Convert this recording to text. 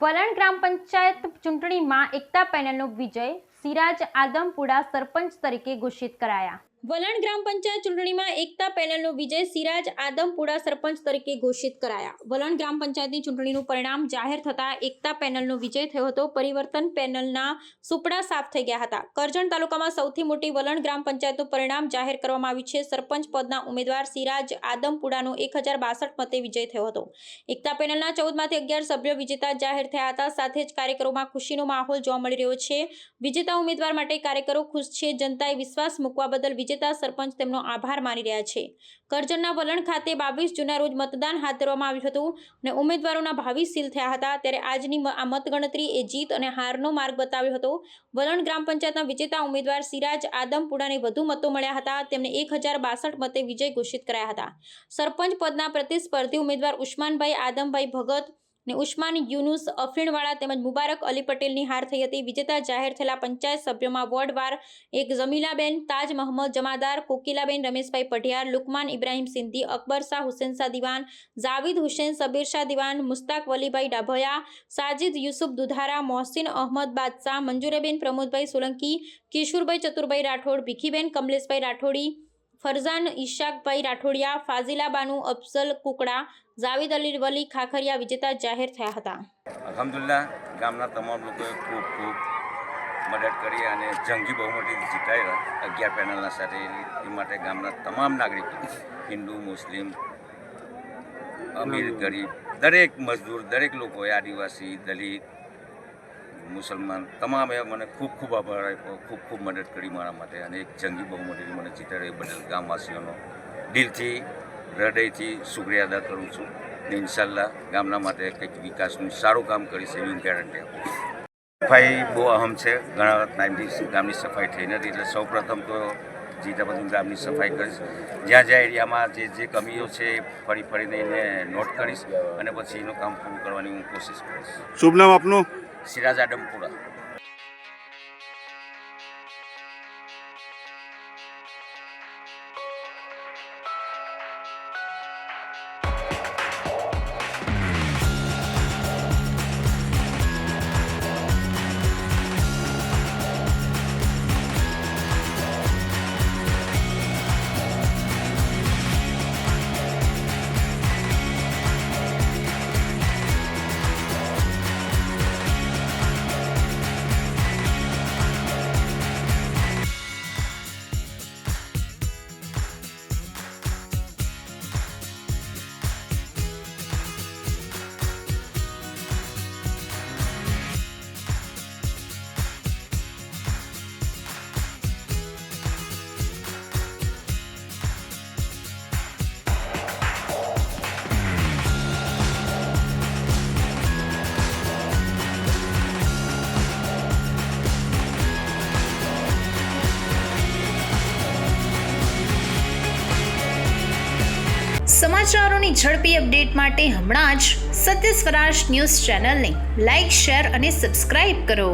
વલણ ગ્રામ પંચાયત ચૂંટણીમાં એકતા પેનલનો વિજય, સિરાજ આદમપુરા સરપંચ તરીકે ઘોષિત કરાયા। વલણ ગ્રામ પંચાયત ચૂંટણીમાં એકતા પેનલનો વિજય, સિરાજ આદમપુરા સરપંચ તરીકે ઘોષિત કરાયા। વલણ ગ્રામ પંચાયતની ચૂંટણીનું પરિણામ જાહેર થતાં એકતા પેનલનો વિજય થયો હતો। પરિવર્તન પેનલના સુપડા સાફ થઈ ગયા હતા। કરજણ તાલુકામાં સૌથી મોટી વલણ ગ્રામ પંચાયતનું પરિણામ જાહેર કરવામાં આવ્યું છે। સરપંચ પદના ઉમેદવાર સિરાજ આદમપુરાનો 1062 મતે વિજય થયો હતો। એકતા પેનલના 14માંથી 11 સભ્યો વિજેતા જાહેર થયા હતા। સાથે જ કાર્યકરોમાં ખુશીનો માહોલ જોવા મળી રહ્યો છે। વિજેતા ઉમેદવાર માટે કાર્યકરો ખુશ છે। જનતાએ વિશ્વાસ મૂકવા બદલ વિજેતા સરપંચ તેમનો આભાર માની રહ્યા છે। કરજણના વલણ ખાતે 22 જૂનના રોજ મતદાન હાથ ધરવામાં આવ્યું હતું અને ઉમેદવારોના ભાવિ સીલ થયા હતા। ત્યારે આજની આ મતગણતરી એ જીત અને હારનો માર્ગ બતાવ્યો હતો। વલણ ગ્રામ પંચાયતના વિજેતા ઉમેદવાર સિરાજ આદમપુરાને વધુ મતો મળ્યા હતા। તેમને 1062 મતે વિજય ઘોષિત કરાયા હતા। સરપંચ પદના પ્રતિસ્પર્ધી ઉમેદવાર ઉસ્માનભાઈ આદમભાઈ ભગત ને ઉસ્માન યુનુસ અફીણવાળા તેમજ મુબારક અલી પટેલની હાર થઈ હતી। વિજેતા જાહેર થયેલા પંચાયત સભ્યોમાં વોર્ડવાર 1 જમીલાબેન, તાજ મહમદ જમાદાર, કોકિલાબેન રમેશભાઈ પઢિયાર, લુકમાન ઇબ્રાહીમ સિંધી, અકબર શાહ હુસેન શાહ દિવાન, જાવિદ હુસેન સબીર શાહ દિવાન, મુસ્તાક વલીભાઈ ડાભયા, સાજિદ યુસુફ દુધારા, મોહસિન અહમદ બાદશાહ, મંજુરેબેન પ્રમોદભાઈ સોલંકી, કિશોરભાઈ ચતુરભાઈ રાઠોડ, ભીખીબેન કમલેશભાઈ રાઠોડી, ફરઝાન ઈશાકભાઈ રાઠોડિયા, ફાઝિલા બાનુ અફઝલ કુકડા, જાવેદ અલી વલી ખાખરિયા વિજેતા જાહેર થયા હતા। અલ્હમ્દુલિલ્લાહ ગામના તમામ લોકોએ ખૂબ મદદ કરી અને જંગી બહુમતીથી જીતાડ્યા 11 પેનલના સાથે। એ માટે ગામના તમામ નાગરિકો, હિન્દુ, મુસ્લિમ, અમીર, ગરીબ, દરેક મજદૂર, દરેક લોકોએ, આદિવાસી, દલિત, મુસલમાન તમામે મને ખૂબ આભાર આપ્યો, ખૂબ મદદ કરી મારા માટે અને એક જંગી બહુમતીથી મને જીતાડ્યા એ બદલ ગામવાસીઓનો દિલથી, હૃદયથી શુક્રિયા અદા કરું છું। અને ઇન્શાલ્લાહ ગામના માટે કંઈક વિકાસનું સારું કામ કરીશ એવી હું ગેરંટી આપું છું। સફાઈ બહુ અહમ છે। ઘણા ટાઈમથી ગામની સફાઈ થઈ નથી, એટલે સૌપ્રથમ તો જીતા બધું ગામની સફાઈ કરીશ। જ્યાં એરિયામાં જે કમીઓ છે એ ફરીને એને નોટ કરીશ અને પછી એનું કામ પૂરું કરવાની હું કોશિશ કરીશ। શુભ નામ આપનું? સિરાજ આદમપુરા। સમાચારોની ઝડપી અપડેટ માટે હમણાં જ સત્ય સ્વરાજ ન્યૂઝ ચેનલને લાઇક, શેર અને સબસ્ક્રાઇબ કરો।